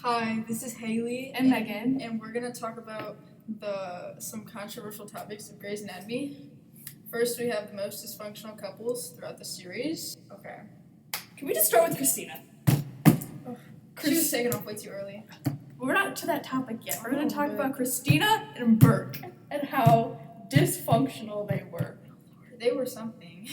Hi, this is Haley and Megan, and we're gonna talk about some controversial topics of Grey's Anatomy. First, we have the most dysfunctional couples throughout the series. Okay. can we just start with Christina? She was taken off way too early. We're not to that topic yet. We're going to Oh, talk good. about Christina and Burke and how dysfunctional they were. They were something.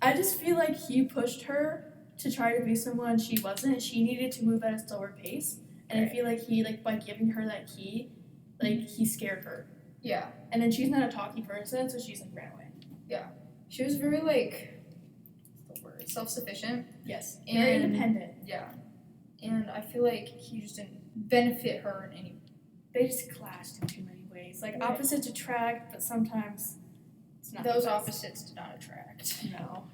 I just feel like he pushed her to try to be someone she wasn't. She needed to move at a slower pace. And Right. I feel like he, by giving her that key, he scared her. Yeah. And then she's not a talky person, so she's, ran away. Yeah. She was very, what's the word? Self-sufficient. Yes. Very And- independent. Yeah. And I feel like he just didn't benefit her in any way. They just clashed in too many ways. Right. Opposites attract, but sometimes it's not. Those the best. opposites did not attract. No.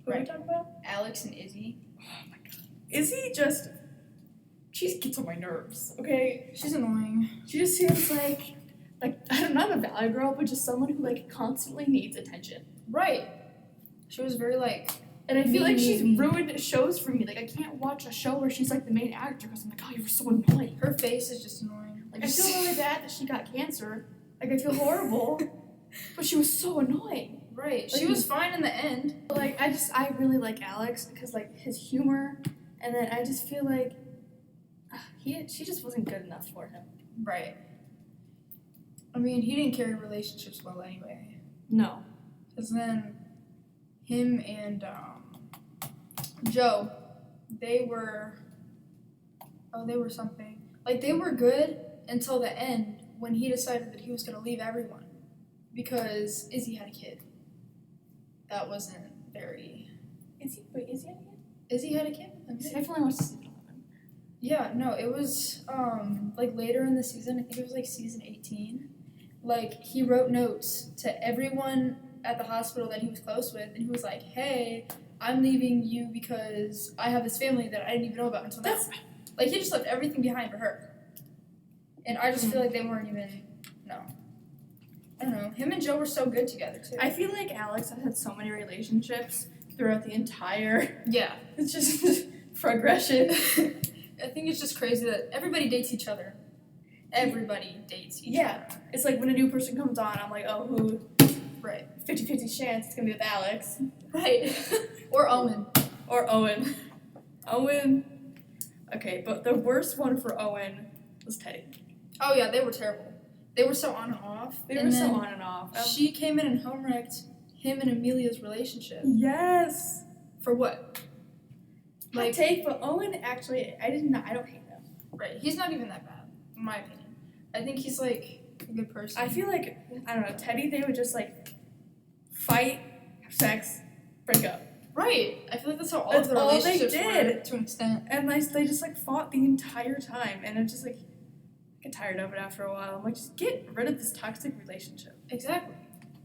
Who are we Right. talking about? Alex and Izzy. Oh my god. Izzy just. She gets on my nerves, okay? She's annoying. She just seems like I'm not a valley girl, but just someone who constantly needs attention. Right. She was very And I feel like she's me. ruined shows for me. I can't watch a show where she's the main actor because I'm oh, you're so annoying. Her face is just annoying. I feel really bad that she got cancer. I feel horrible. But she was so annoying. Right. She was fine in the end. I really like Alex because his humor, and then I just feel like she just wasn't good enough for him. Right. I mean, he didn't carry relationships well anyway. No. Because then him and Joe, they were something. They were good until the end when he decided that he was going to leave everyone because Izzy had a kid. That wasn't very... Is he had a kid? Izzy had a kid? I definitely watched season 11. Yeah, no, it was, later in the season, I think it was, season 18. He wrote notes to everyone at the hospital that he was close with, and he was like, hey, I'm leaving you because I have this family that I didn't even know about until now. He just left everything behind for her. And I just feel like they weren't even, no. I don't know. Him and Joe were so good together, too. I feel like Alex has had so many relationships throughout the entire... Yeah. It's just progression. I think it's just crazy that everybody dates each other. Everybody dates each other. It's when a new person comes on, I'm like, oh, who? Right. 50-50 chance it's going to be with Alex. Right. Or Owen. Or Owen. Owen. Okay, but the worst one for Owen was Teddy. Oh, yeah, they were terrible. They were so on and off. They were so on and off. She came in and home wrecked him and Amelia's relationship. Yes. For what? Hot take, but Owen actually, I don't hate him. Right. He's not even that bad, in my opinion. I think he's, a good person. I feel I don't know, Teddy, they would just, fight, have sex, break up. Right. I feel like that's how all That's of the all they relationships did. were, to an extent. And, they just, fought the entire time, and I'm just, get tired of it after a while. I'm just get rid of this toxic relationship. Exactly.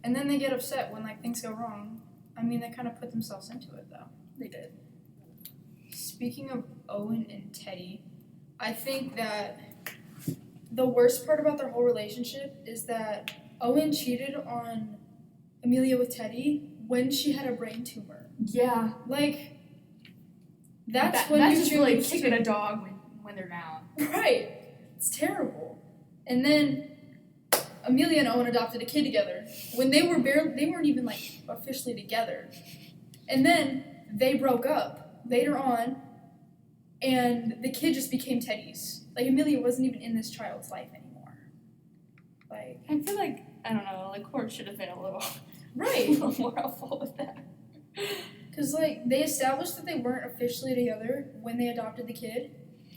And then they get upset when, things go wrong. I mean, they kind of put themselves into it, though. They did. Speaking of Owen and Teddy, I think that the worst part about their whole relationship is that Owen cheated on Amelia with Teddy when she had a brain tumor. Yeah. That's when that's you just choose kicking a dog when they're down. Right. It's terrible. And then Amelia and Owen adopted a kid together when they weren't even officially together. And then they broke up later on, and the kid just became Teddy's. Amelia wasn't even in this child's life anymore. I feel I don't know, Court should have been a little, Right. a little more helpful with that. Because, they established that they weren't officially together when they adopted the kid.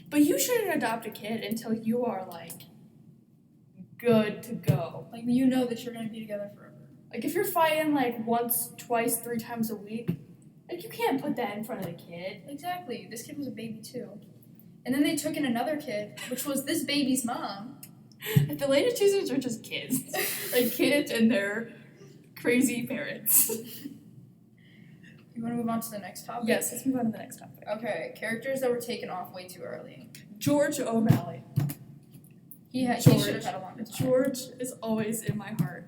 But you shouldn't adopt a kid until you are, good to go. You know that you're going to be together forever. If you're fighting, once, twice, 3 times a week, you can't put that in front of the kid. Exactly. This kid was a baby, too. And then they took in another kid, which was this baby's mom. The later seasons are just kids. Kids and their crazy parents. You want to move on to the next topic? Yes, let's move on to the next topic. Okay, characters that were taken off way too early. George O'Malley. He should have had a longer time. George is always in my heart.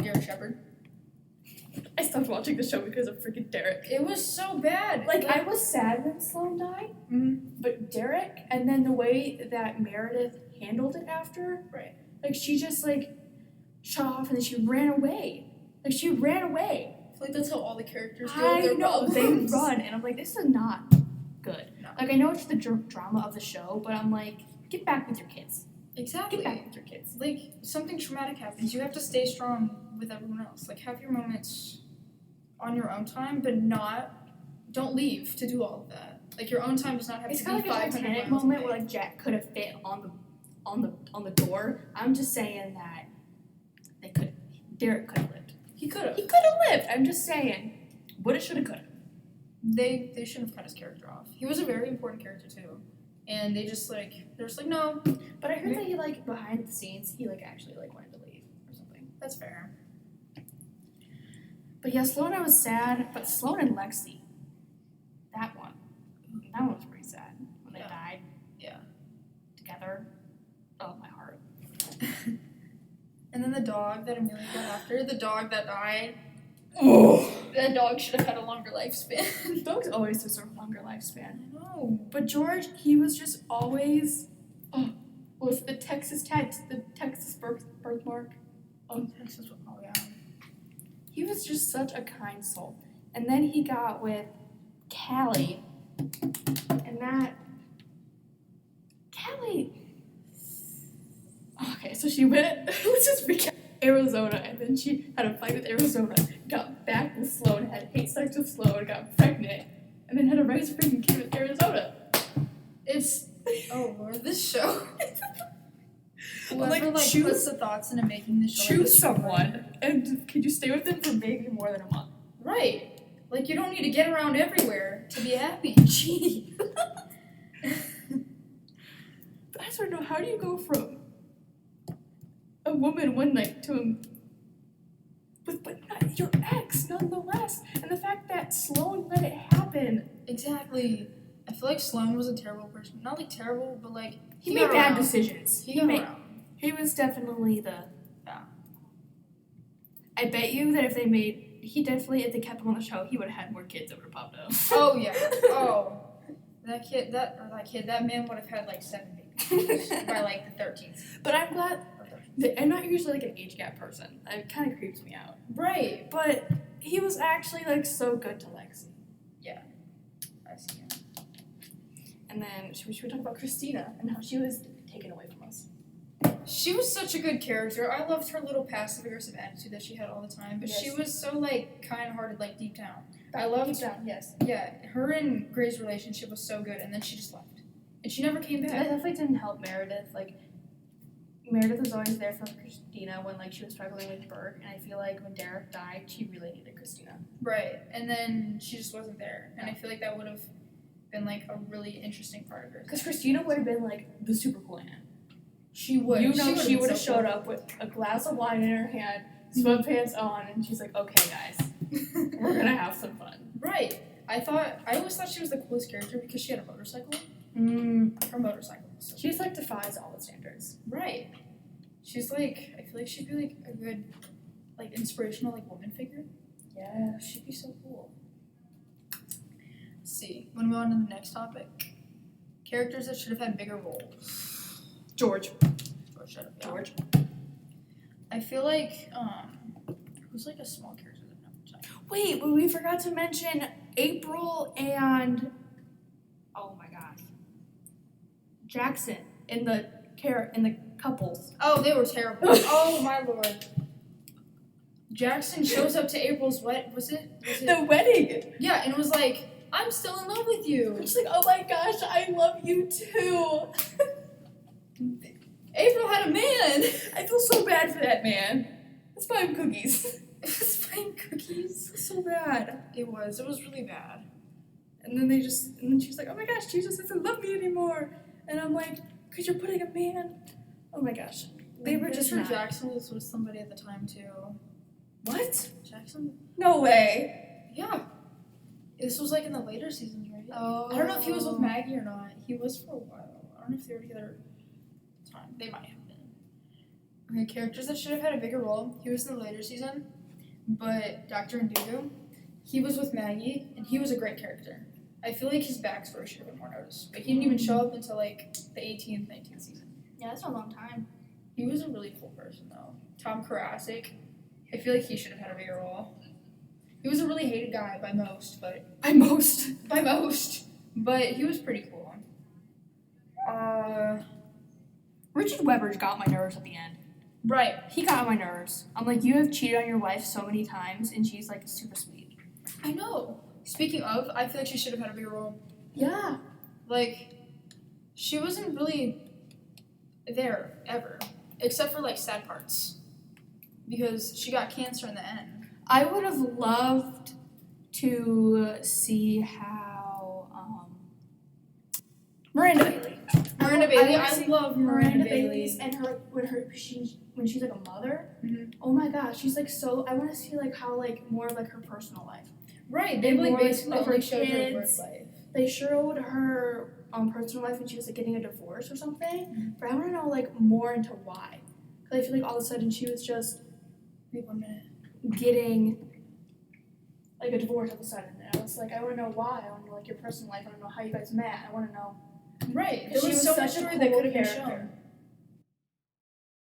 Derek Shepherd. I stopped watching the show because of freaking Derek. It was so bad. Like, I was sad when Sloane died, but Derek, and then the way that Meredith handled it after, right? Like, she just, like, shut off and then she ran away. Like, she ran away. I feel like that's how all the characters do. I their know, problems. they run, and I'm like, this is not good. No. Like, I know it's the drama of the show, but I'm like, get back with your kids. Exactly. Get back with your kids. Like, something traumatic happens. You have to stay strong with everyone else. Like, have your moments on your own time, but don't leave to do all of that. Like, your own time does not have It's to be kind of like a 500 Titanic miles moment away. where, like, Jack could have fit on the door. I'm just saying that Derek could have lived. He could have. He could have lived. I'm just saying. Woulda, shoulda, coulda. They shouldn't have cut his character off. He was a very important character too. And they're just like, no. But I heard that he, like, behind the scenes, he, like, actually, like, wanted to leave or something. That's fair. But yeah, Sloane, I was sad. But Sloane and Lexi, that one was pretty sad when they died. Yeah. Together. Oh, my heart. And then the dog that Amelia got after, the dog that died. Oh. That dog should have had a longer lifespan. Dogs always deserve a longer lifespan. I know. But George, he was just always. Oh, was the Texas birthmark? Oh, Texas. Oh yeah. He was just such a kind soul. And then he got with Callie, and that Callie. Okay, so she went. Let's just recap. Arizona, and then she had a fight with Arizona, got back with Sloane, had hate sex with Sloane, got pregnant, and then had a rice freaking kid with Arizona. It's oh Lord, this show. Whoever choose, puts the thoughts into making this show. Choose someone, and could you stay with them for maybe more than a month? Right. Like you don't need to get around everywhere to be happy. Gee. But I just want to know, how do you go from a woman one night to him, but not your ex nonetheless, and the fact that Sloane let it happen. Exactly. I feel like Sloane was a terrible person. Not like terrible, but like he made bad decisions. He was definitely the. Yeah. I bet you that if they kept him on the show, he would have had more kids that would have popped up. Oh yeah. Oh. That man would have had like 7 babies by like the 13th. But I'm glad. I'm not usually like an age gap person. It kind of creeps me out. Right. But he was actually like so good to Lexi. Yeah. I see him. And then should we talk about Christina and how she was taken away from us? She was such a good character. I loved her little passive aggressive attitude that she had all the time. But she was so like kind hearted, like deep down. I loved deep down, yes. Yeah. Her and Gray's relationship was so good, and then she just left. And she never came back. That definitely didn't help Meredith. Like Meredith was always there for Christina when like she was struggling with Burke, and I feel like when Derek died, she really needed Christina. Right, and then she just wasn't there, and I feel like that would have been like a really interesting part of her. Because Christina would have been like the super cool aunt. She would. She would have showed up with a glass of wine in her hand, sweatpants on, and she's like, "Okay, guys, we're gonna have some fun." Right. I always thought she was the coolest character because she had a motorcycle. Her motorcycle. So she's like defies all the standards. Right. She's like, I feel like she'd be like a good, like inspirational like woman figure. Yeah. She'd be so cool. Let's see. Want to move on to the next topic? Characters that should have had bigger roles. George. Shut up. Yeah. George. I feel like who's like a small character that no one's Wait, but we forgot to mention April and oh my gosh, Jackson in the couples. Oh, they were terrible. Oh my lord. Jackson shows up to April's was it? The wedding. Yeah, and was like, I'm still in love with you. She's like, oh my gosh, I love you too. April had a man. I feel so bad for that man. Let's buy him cookies. Let's buy him cookies. So bad. It was really bad. And then she's like, oh my gosh, Jesus doesn't love me anymore. And I'm like, because you're putting a man. Oh my gosh. They were just not. Jackson was with somebody at the time too. What? Jackson? No way. Yeah. This was like in the later seasons, right? Oh. I don't know if he was with Maggie or not. He was for a while. I don't know if they were together at the time. They might have been. Okay, characters that should have had a bigger role. He was in the later season. but Dr. Indigo, he was with Maggie, and he was a great character. I feel like his backstory should have been more noticed, but he didn't even show up until like the 18th, 19th season. Yeah, that's a long time. He was a really cool person though. Tom Karasik, I feel like he should have had a bigger role. He was a really hated guy by most, but but he was pretty cool. Richard Weber's got my nerves at the end. Right. He got on my nerves. I'm like, you have cheated on your wife so many times, and she's like super sweet. I know. Speaking of, I feel like she should have had a bigger role. Yeah. Like, she wasn't really there ever, except for like sad parts, because she got cancer in the end. I would have loved to see how Miranda Bailey. I love Miranda Bailey. And her when she's like a mother. Mm-hmm. Oh my gosh, she's like so. I want to see like how like more of like her personal life. Right, they like basically like, only showed her kids. work life. They showed her personal life when she was like getting a divorce or something. Mm-hmm. But I want to know like more into why. Because I feel like all of a sudden she was just Wait 1 minute. getting like a divorce all of a sudden. And I was like, I want to know why. I want to know like your personal life. I want to know how you guys met. I want to know. Right, There was so such much a story cool that could have been character. shown.